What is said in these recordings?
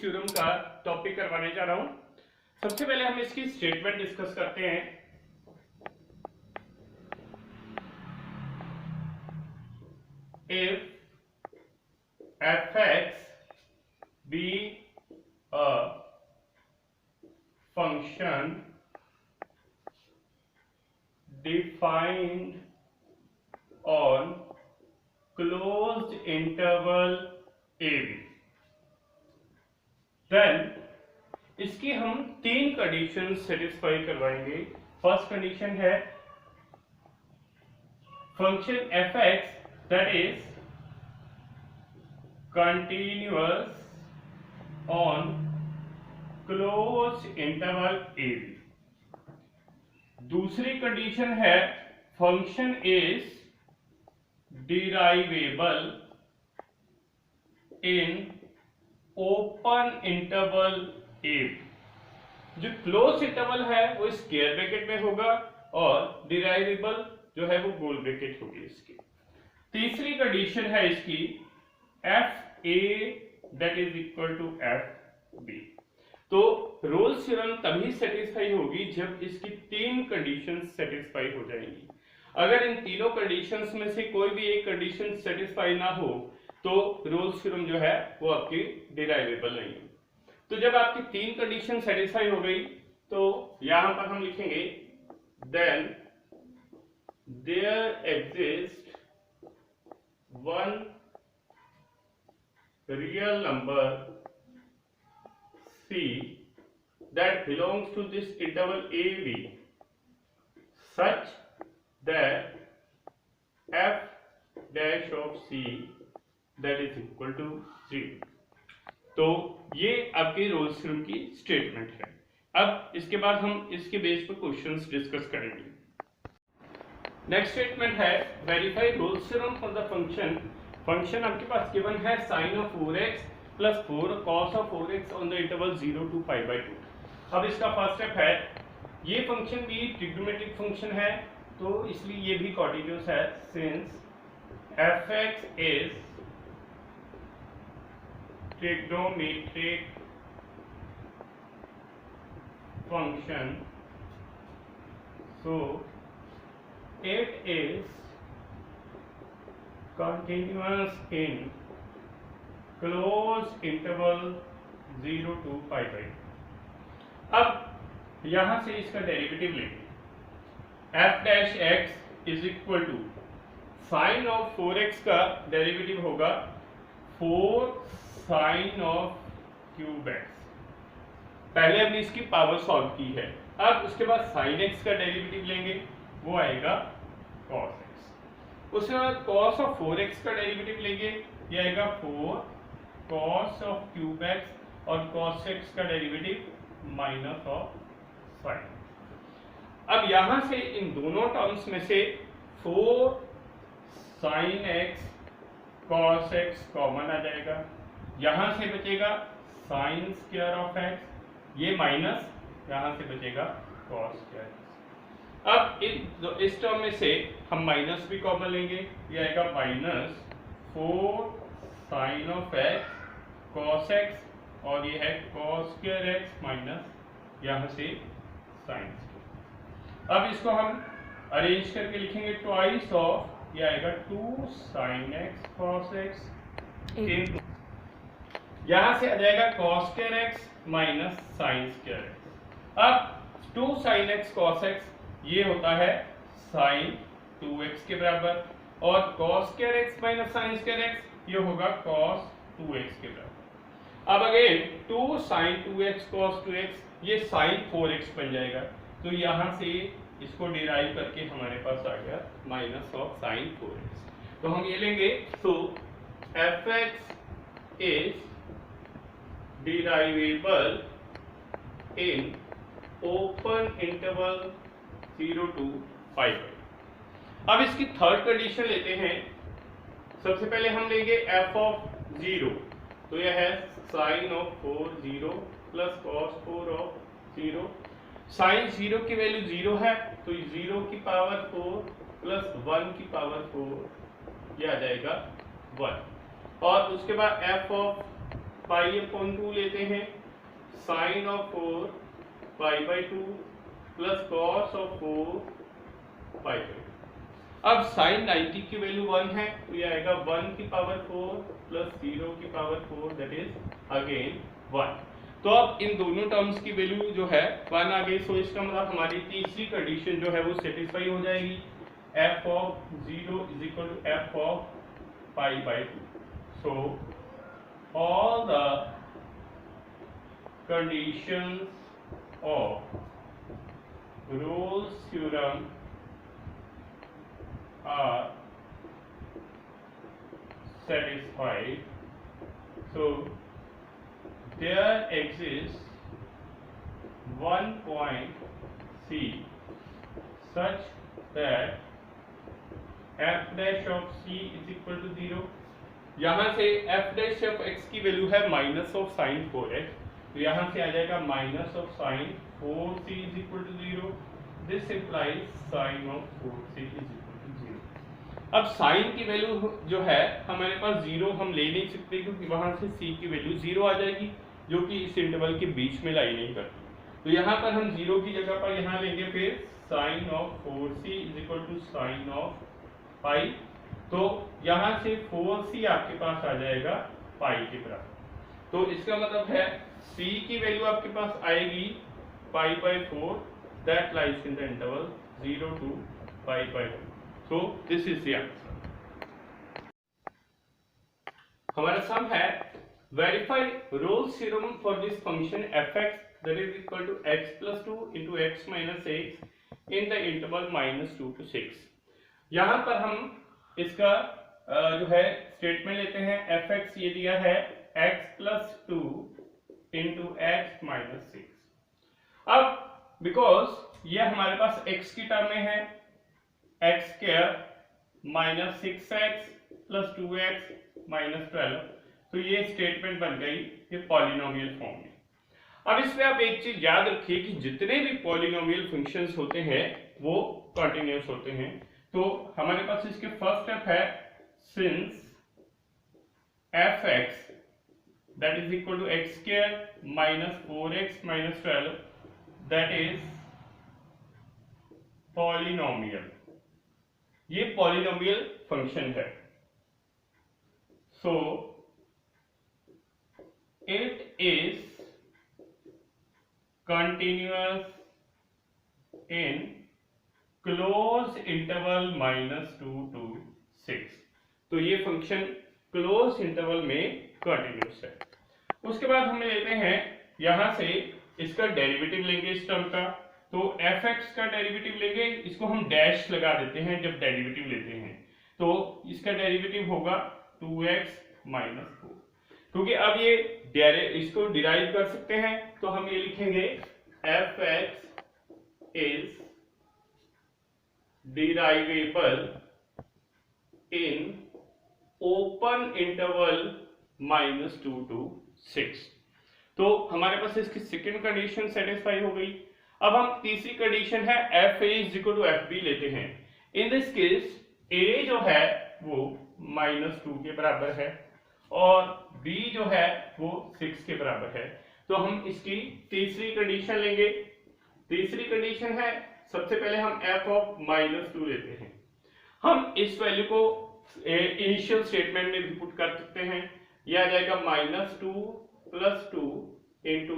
Theorem का topic करवाने जा रहा हूं। सबसे पहले हम इसकी स्टेटमेंट डिस्कस करते हैं। If fx be a function defined on closed interval ab, then इसकी हम तीन कंडीशन सेटिस्फाई करवाएंगे। फर्स्ट कंडीशन है function fx that is continuous on closed interval ab। दूसरी कंडीशन है function is derivable in open interval a. जो close interval है वो स्क्वायर ब्रैकेट में होगा और डिराइवेबल जो है वो गोल ब्रैकेट होगी इसकी। तीसरी कंडीशन है इसकी F A that is equal to F B. तो रोल्स थ्योरम तभी सेटिस्फाई होगी जब इसकी तीन कंडीशंस सेटिस्फाई हो जाएंगी। अगर इन तीनों कंडीशंस में से कोई भी एक कंडीशन सेटिस्फाई ना हो तो रोल्स थ्योरम जो है वो आपकी डिराइवेबल नहीं है। तो जब आपकी तीन कंडीशन सेटिस्फाई हो गई तो यहां पर हम लिखेंगे then there exist one real number c that belongs to this interval ab such that f dash of c that is equal to 0। तो ये आपके रोल्स थ्योरम की स्टेटमेंट है। अब इसके बाद हम इसके बेस पर क्वेश्चंस डिस्कस करेंगे। नेक्स्ट स्टेटमेंट है verify Rolle's theorem for the function. Function आपके पास गिवन है sin of 4x plus 4 cos of 4x on the interval 0 to pi by 2। अब इसका फर्स्ट स्टेप है, ये फंक्शन भी ट्रिग्नोमेट्रिक फंक्शन है तो इसलिए ये भी कॉन्टिन्यूअस है। Since fx is trigonometric function, so it is continuous in closed interval 0 to pi by 2। अब यहां से इसका डेरिवेटिव लेंगे। f dash x is equal to sine of 4x का डेरिवेटिव होगा 4 साइन ऑफ क्यूब एक्स। पहले हमने इसकी पावर सॉल्व की है। अब उसके बाद साइन एक्स का डेरिवेटिव लेंगे, वो आएगा कॉस एक्स। उसके बाद कॉस ऑफ 4x का डेरिवेटिव लेंगे, ये आएगा 4 कॉस ऑफ क्यूब एक्स और कॉस एक्स का डेरिवेटिव माइनस ऑफ साइन। अब यहां से इन दोनों टर्म्स में से 4 sine x cos x common आ जाएगा, यहां से बचेगा साइन स्क्वायर ऑफ एक्स, ये माइनस यहां से बचेगा कॉस स्क्वायर एक्स। अब इस टर्म में से हम माइनस भी कॉमन लेंगे, ये आएगा minus 4 sine of x cos x और ये है कॉस स्क्वायर एक्स माइनस यहां से साइन स्क्वायर। अब इसको हम अरेंज करके लिखेंगे ट्वाइस ऑफ, ये आएगा 2 साइन एक्स कॉस एक्स, यहां से आ जाएगा cos square x minus sine square x. अब 2 साइन एक्स कॉस एक्स ये होता है साइन 2x के बराबर और cos square x minus sine square x ये होगा कॉस 2x के बराबर। अब again 2 sign 2x cos 2x ये साइन 4x बन जाएगा। तो यहां से इसको डिराइव करके हमारे पास आ गया माइनस ऑफ साइन 4x। तो हम ये लेंगे, सो fx is derivable in open interval 0 to pi by। अब इसकी थर्ड कंडीशन लेते हैं। सबसे पहले हम लेंगे f of 0, तो यह है sin of 4 0 plus cos 4 of 0। Sine 0 की वैल्यू 0 है तो 0 की पावर 4 प्लस 1 की पावर 4 ये आ जाएगा 1। और उसके बाद f of पाई अपॉन 2 लेते हैं, sine of 4 pi by 2 plus cos of 4 pi by 2। अब साइन 90 की वैल्यू 1 है तो ये आएगा 1 की पावर 4 प्लस 0 की पावर 4 दैट इज अगेन 1। तो अब इन दोनों टर्म्स की वैल्यू जो है 1 आ गई। सो इसका मतलब हमारी तीसरी कंडीशन जो है वो सेटिस्फाई हो जाएगी, f of 0 is equal to f of pi by 2. So all the conditions of Rolle's theorem are satisfied. So there exists one point C such that f dash of c is equal to 0। यहाँ से f dash of x की value है minus of sine 4x, तो यहाँ से आ जाएगा minus of sine 4c is equal to 0। This implies sine of 4c is equal to 0। अब साइन की वैल्यू जो है हमारे पास 0 हम ले नहीं सकते क्योंकि वहां से c की वैल्यू 0 आ जाएगी जो कि इस इंटरवल के बीच में लाई नहीं करती। तो यहाँ पर हम 0 की जगह पर यहाँ लेंगे फिर sine of 4c is equal to sine of pi. तो यहां से 4c आपके पास आ जाएगा पाई के बराबर। तो इसका मतलब है c की वैल्यू आपके पास आएगी pi by 4 that lies in the interval 0 to pi by 2। So this is the answer. हमारा सम है verify Rolle's theorem for this function fx that is equal to x plus 2 into x minus x in the interval -2 to 6। यहां पर हम इसका जो है statement लेते हैं, fx ये दिया है x plus 2 into x minus 6। अब बिकॉज ये हमारे पास x की टर्म में है, x square minus 6x plus 2x minus 12, तो ये स्टेटमेंट बन गई ये पॉलिनोमियल फॉर्म में। अब इसमें आप एक चीज याद रखिए कि जितने भी पॉलिनोमियल फंक्शंस होते हैं वो कंटिन्यूअस होते हैं। तो हमारे पास इसके फर्स्ट स्टेप है since fx that is equal to x square minus 4x minus 12 that is polynomial, ये पॉलिनोमियल फंक्शन है। So it is continuous in close interval -2 to 6। तो ये फंक्शन क्लोज इंटरवल में कंटिन्यूअस है। उसके बाद हम लेते हैं यहां से इसका डेरिवेटिव लेंगे इस टर्म का, तो fx का डेरिवेटिव लेंगे, इसको हम डैश लगा देते हैं जब डेरिवेटिव लेते हैं, तो इसका डेरिवेटिव होगा 2x माइनस 4। क्योंकि अब ये इसको डिराइव कर सकते हैं तो हम ये लिखेंगे fx is derivable in open interval -2 to 6। तो हमारे पास इसकी सेकेंड कंडीशन सेटिस्फाई हो गई। अब हम तीसरी कंडीशन है fa is equal to fb लेते हैं। इन दिस केस a जो है वो -2 के बराबर है और b जो है वो 6 के बराबर है। तो हम इसकी तीसरी कंडीशन लेंगे। तीसरी कंडीशन है, सबसे पहले हम f ऑफ -2 लेते हैं। हम इस वैल्यू को इनिशियल स्टेटमेंट में भी पुट कर सकते हैं, यह आ जाएगा -2 प्लस 2 इंटू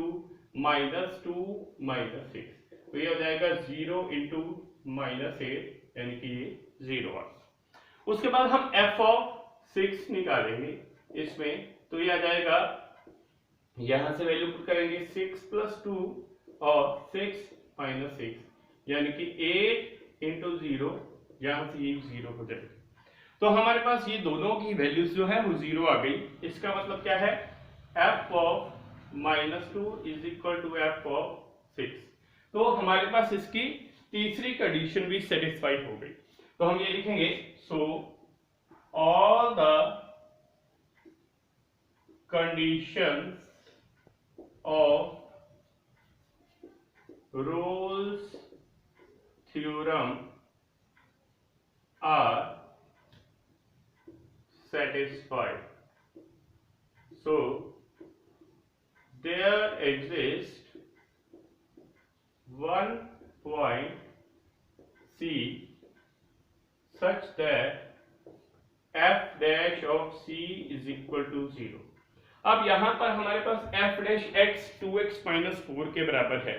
-2 माइनस 6, तो ये हो जाएगा 0 इंटू -8 यानी कि ये 0 आ। उसके बाद हम f ऑफ 6 निकालेंगे इसमें, तो ये आ जाएगा, यहां से वैल्यू पुट करेंगे 6 प्लस 2 और 6 माइनस 6 यानी कि 8 इंटू 0, यहां से ये 0 हो जाएगा। तो हमारे पास ये दोनों की वैल्यूज जो है वो 0 आ गई। इसका मतलब क्या है, f of -2 is equal to f of 6। तो हमारे पास इसकी तीसरी कंडीशन भी सेटिस्फाई हो गई। तो हम ये लिखेंगे, so all the conditions of Rolle's theorem are satisfied. So there exists one point C such that f dash of C is equal to 0। अब यहां पर हमारे पास f dash x 2x minus 4 के बराबर है,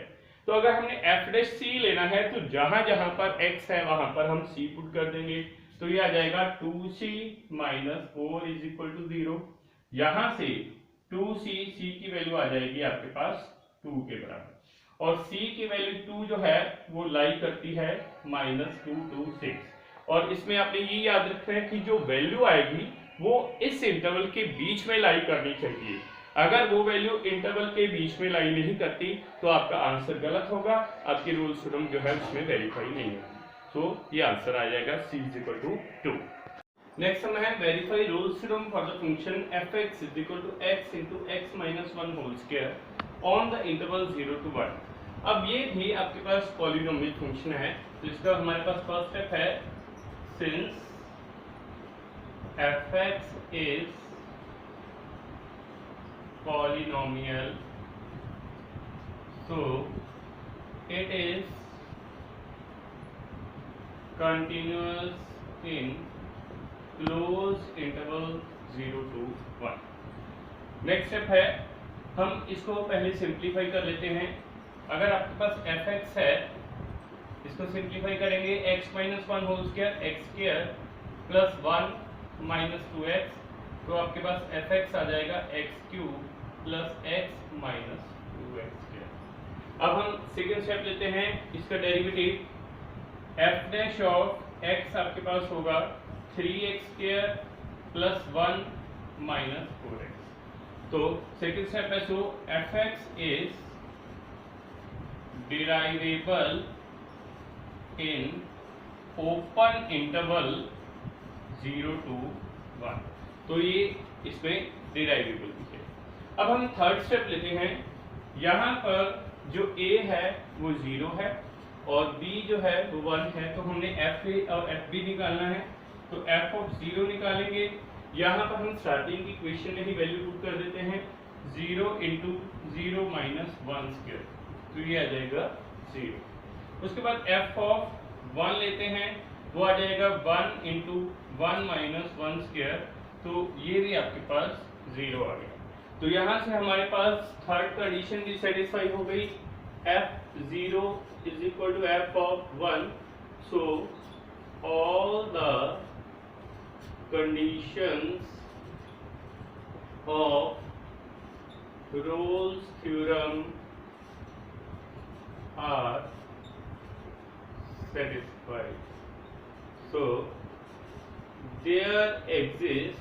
तो अगर हमने f dash C लेना है तो जहां जहां पर x है वहां पर हम C पुट कर देंगे, तो ये आ जाएगा 2C minus 4 is equal to 0। यहां से 2C, C की वैल्यू आ जाएगी आपके पास 2 के बराबर, और C की वैल्यू 2 जो है वो लाई करती है -2 to 6। और इसमें आपने ये याद रखना है कि जो वैल्यू आएगी वो इस इंटरवल के बीच में लाई करनी चाहिए। अगर वो वैल्यू इंटरवल के बीच में लाई नहीं करती तो आपका आंसर गलत होगा, आपकी रूल्स थ्योरम जो है उसमें वेरीफाई नहीं होगी। तो ये आंसर आ जाएगा C = 2। नेक्स्ट हम है verify rules theorem for the function f(x) = x into x minus 1 whole square on the interval 0 to 1। अब ये भी आपके पास पॉलिनोमियल फंक्शन है, तो इसका हमारे पास फर्स्ट स्टेप है, since f(x) is polynomial so it is continuous in closed interval 0 to 1। Next step है, हम इसको पहले सिंप्लीफाई कर लेते हैं। अगर आपके पास f(x) है, इसको सिंप्लीफाई करेंगे x minus 1 whole square x square plus 1 minus 2x, तो आपके पास f(x) आ जाएगा x³ plus x minus 2x square। अब हम सेकेंड स्टेप लेते हैं, इसका derivative f dash of x आपके पास होगा 3x² plus 1 minus 4x। तो सेकेंड स्टेप है, सो f(x) is derivable in open interval 0 to 1। तो ये इसमें डिराइवेबल भी है। अब हम थर्ड स्टेप लेते हैं, यहाँ पर जो a है वो 0 है और b जो है वो 1 है, तो हमने fa और fb निकालना है, तो f of 0 निकालेंगे। यहाँ पर हम स्टार्टिंग की इक्वेशन में ही वैल्यू पुट कर देते हैं, 0 into 0 minus 1 square, तो ये आ जाएगा 0। उसके बाद f of 1 लेते हैं, वो आ जाएगा 1 into 1 minus 1 square, तो ये भी आपके पास 0 आ गया। तो यहाँ से हमारे पास थर्ड कंडीशन भी सेटिस्फाई हो गई, f(0) is equal to f of 1, so all the conditions of Rolle's theorem are satisfied। So there exists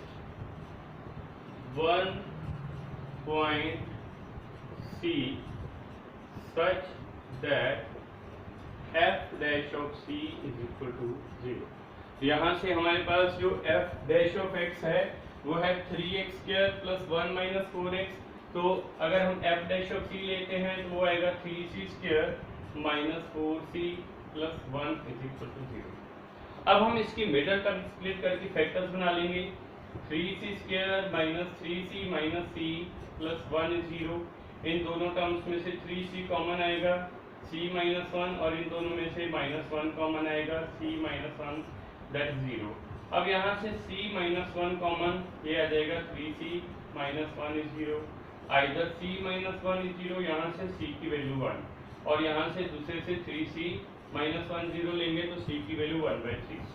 one point C such that f dash of C is equal to 0। यहाँ से हमारे पास जो f dash of x है वो है 3x² plus 1 minus 4x, तो अगर हम f dash of C लेते हैं तो वो आएगा 3c² minus 4c plus 1 is equal to 0। अब हम इसकी मिडल टर्म स्प्लिट करके फैक्टर्स बना लेंगे, 3c² minus 3c minus c plus 1 is 0। इन दोनों टर्म्स में से 3c कॉमन आएगा, c minus 1, और इन दोनों में से -1 कॉमन आएगा, c minus 1 that is 0। अब यहाँ से c minus 1 कॉमन, ये आ जाएगा 3c minus 1 is 0। Either c minus 1 is 0, यहाँ से c की वैल्यू 1, और यहाँ से दूसरे से 3c minus 1 0 लेंगे तो c की वैल्यू 1/3।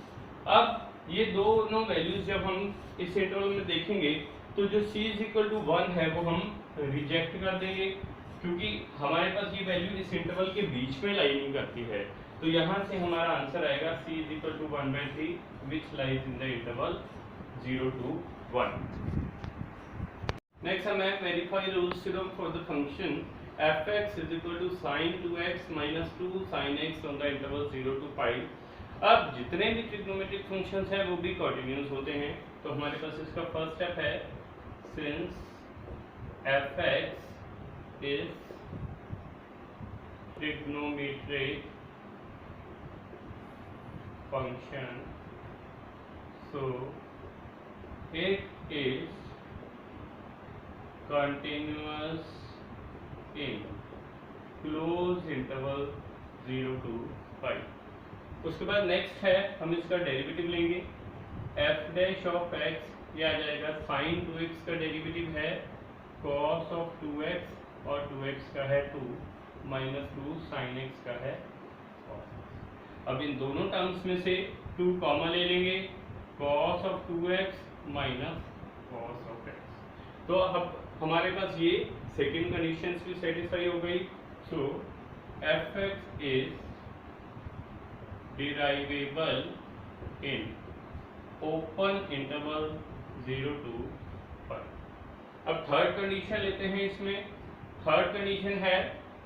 अब ये दोनों वैल्यूज जब हम इस इंटरवल में देखेंगे तो जो c is equal to 1 है वो हम रिजेक्ट कर देंगे, क्योंकि हमारे पास ये वैल्यू इस इंटरवल के बीच में लाई नहीं करती है। तो यहाँ से हमारा आंसर आएगा c is equal to 1/3 which lies in the interval 0 to 1। Next हमें verify rules theorem for the function f(x) is equal to sin 2x minus 2 sin x on the interval 0 to π। अब जितने भी trigonometric functions हैं वो भी continuous होते हैं, तो हमारे पास इसका फर्स्ट स्टेप है, since f(x) is trigonometric function so it is continuous in close interval 0 to पाई। उसके बाद नेक्स्ट है हम इसका डेरिवेटिव लेंगे, एफ डैश ऑफ एक्स, ये आ जाएगा साइन 2x का डेरिवेटिव है कॉस ऑफ 2x और 2x का है 2 माइनस 2 साइन x का है cos। अब इन दोनों टर्म्स में से 2 कॉमन ले लेंगे, cos of 2x minus cos of x। तो अब हमारे पास ये सेकेंड कंडीशन भी सेटिस्फाई हो गई। So F x is derivable in open interval 0 to pi. अब थर्ड कंडीशन लेते हैं। इसमें थर्ड कंडीशन है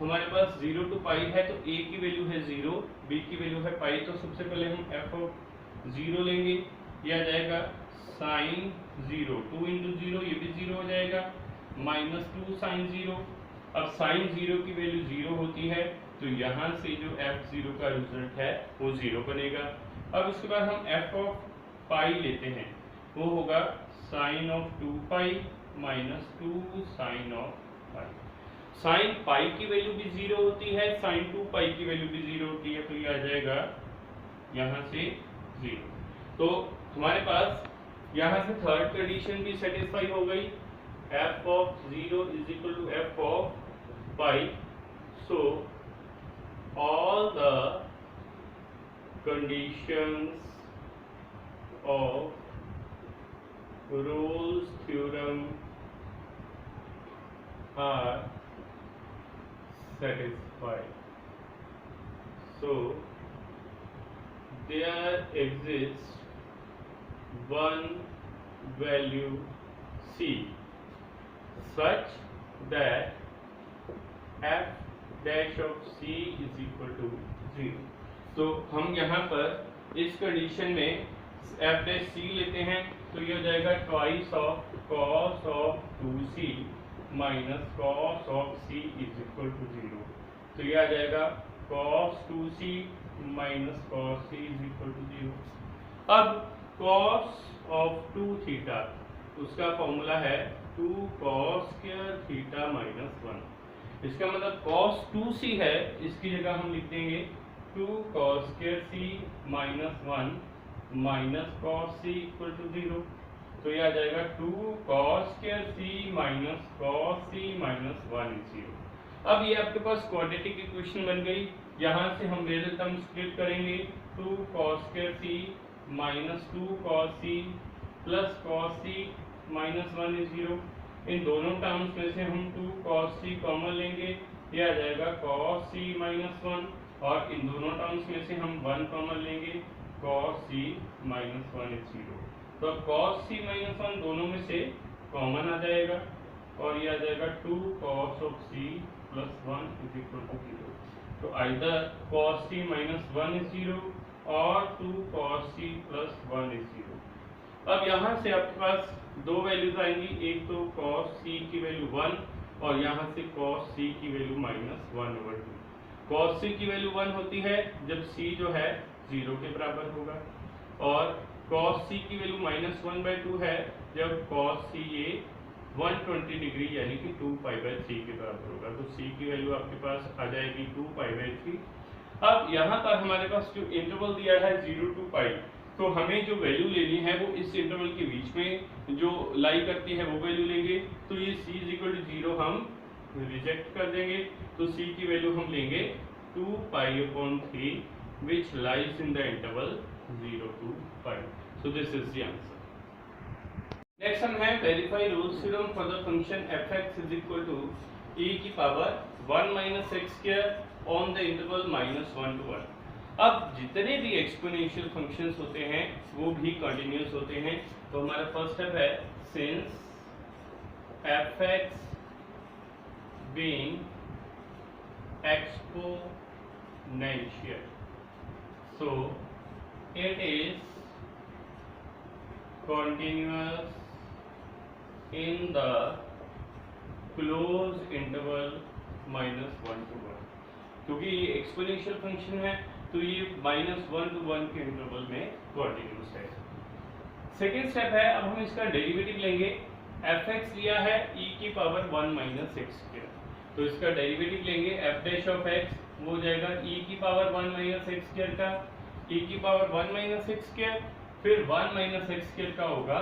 हमारे पास 0 to पाई है, तो a की वैल्यू है 0, b की वैल्यू है पाई। तो सबसे पहले हम f ऑफ 0 लेंगे, यह आ जाएगा साइन 0, 2 इंटू 0, ये भी 0 हो जाएगा, माइनस 2 साइन 0। अब साइन 0 की वैल्यू 0 होती है, तो यहाँ से जो f0 का रिजल्ट है वो 0 बनेगा। अब उसके बाद हम f ऑफ पाई लेते हैं, वो होगा sine of 2 pi minus 2 sine of pi. Sine pi की वैल्यू भी 0 होती है, साइन 2 पाई की वैल्यू भी 0 होती है, तो ये आ जाएगा यहाँ से 0। तो हमारे पास यहाँ से थर्ड कंडीशन भी सेटिस्फाई हो गई, f of 0 is equal to f of pi. So all the conditions of Rolle's theorem are satisfied. So there exists one value c such that f dash of c is equal to 0। तो हम यहाँ पर इस condition में f dash c लेते हैं, तो ये हो जाएगा twice of cos of 2c minus cos of c is equal to 0। तो ये आ जाएगा cos 2c minus cos c is equal to 0। अब cos ऑफ 2 थीटा, उसका फॉर्मूला है 2 cos स्क्वायर थीटा माइनस 1। इसका मतलब cos 2c है, इसकी जगह हम लिख देंगे 2 cos square c minus 1 minus cos c equal to 0। तो ये आ जाएगा 2 cos square c minus cos c minus 1 is 0। अब ये आपके पास क्वाड्रेटिक इक्वेशन बन गई। यहाँ से हम वेरिएबल टर्म स्प्लिट करेंगे, 2 cos square c minus 2 cos c plus cos c minus 1 is 0। इन दोनों टर्म्स में से हम 2 cos c कॉमन लेंगे, ये आ जाएगा cos c माइनस 1, और इन दोनों टर्म्स में से हम 1 कॉमन लेंगे, cos c माइनस 1 इज 0। तो अब cos c माइनस 1 दोनों में से कॉमन आ जाएगा, और ये आ जाएगा 2 cos of c plus 1 is equal to 0। तो either cos c minus 1 is 0 और 2 cos c प्लस 1 इज 0। अब यहाँ से आपके पास दो वैल्यूज आएंगी, एक तो cos c की वैल्यू 1 और यहाँ से cos c की वैल्यू माइनस 1/2। cos c की वैल्यू 1 होती है जब c जो है 0 के बराबर होगा, और cos c की वैल्यू माइनस 1/2 है जब cos c ये 120 डिग्री यानी कि 2π/3 के बराबर होगा। तो c की वैल्यू आपके पास आ जाएगी 2π/3। अब यहाँ पर हमारे पास जो इंटरवल दिया है 0 to पाई, तो हमें जो वैल्यू लेनी है वो इस इंटरवल के बीच में जो लाई करती है वो वैल्यू लेंगे। तो ये c इज इक्वल टू 0 हम रिजेक्ट कर देंगे, तो c की वैल्यू हम लेंगे 2π/3 which lies in the interval 0 to pi. So this is the answer. Next हम है verify Rolle's theorem for the function f(x) is equal to e की power 1 minus x square on the interval -1 to 1। अब जितने भी exponential functions होते हैं वो भी कंटिन्यूअस होते हैं। तो हमारा फर्स्ट स्टेप है since f(x) being exponential, so it is continuous in the closed interval -1 to 1। क्योंकि ये एक्सपोनेंशियल फंक्शन है तो ये -1 to 1 के इंटरवल में कंटिन्यूअस है। सेकेंड स्टेप है, अब हम इसका डेरिवेटिव लेंगे। f(x) लिया है e की पावर 1 minus x square, तो इसका डेरिवेटिव लेंगे एफ डैश ऑफ एक्स, वो हो जाएगा e की पावर 1 माइनस एक्स स्क्वायर का e की पावर 1 माइनस एक्स स्क्वायर, फिर 1 माइनस एक्स स्क्वायर का होगा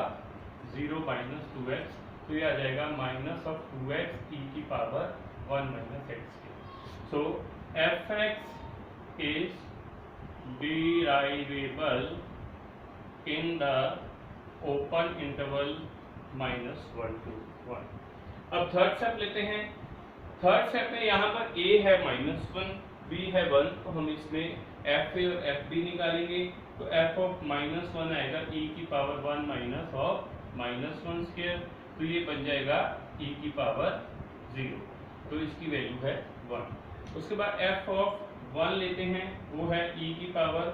0 माइनस 2x, तो ये आ जाएगा माइनस ऑफ 2x e की power 1 minus x square. So F x is derivable in the open interval -1 to 1। अब थर्ड स्टेप लेते हैं। थर्ड स्टेप में यहाँ पर a है -1, b है 1, तो हम इसमें f a और f b निकालेंगे। तो f ऑफ -1 आएगा e की पावर 1 माइनस ऑफ -1 स्क्वायर, तो ये बन जाएगा e की पावर 0, तो इसकी वैल्यू है 1। उसके बाद f ऑफ 1 लेते हैं, वो है e की power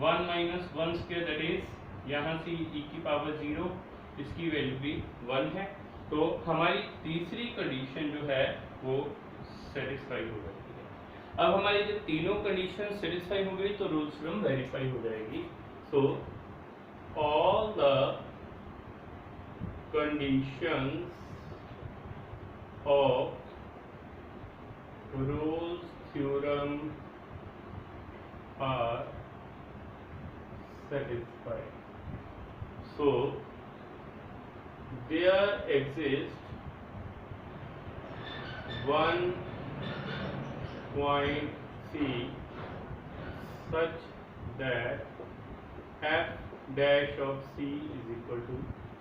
1 minus 1 square, that is यहाँ से e की पावर 0, इसकी वैल्यू भी 1 है। तो हमारी तीसरी कंडीशन जो है वो सेटिस्फाई हो जाती है। अब हमारी जब तीनों कंडीशन सेटिस्फाई हो गई तो रूल्स फ्रॉम वेरीफाई हो जाएगी। So all the conditions of Rolle's theorem are satisfied. So there exists one point C such that f dash of C is equal to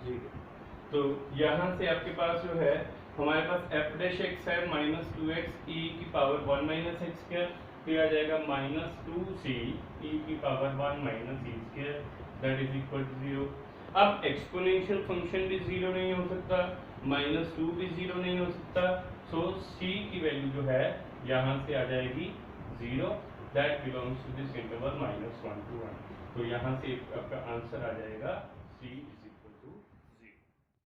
0। तो यहाँ से आपके पास जो है हमारे पास f dash x है -2x e की पावर 1 माइनस एक्स स्क्वायर, फिर आ जाएगा -2c e की power 1 minus e square, that is equal to 0। अब एक्सपोनेंशियल फंक्शन भी 0 नहीं हो सकता, -2 भी 0 नहीं हो सकता, सो c की वैल्यू जो है यहाँ से आ जाएगी 0, that belongs to this interval -1 to 1। तो यहाँ से आपका आंसर आ जाएगा c।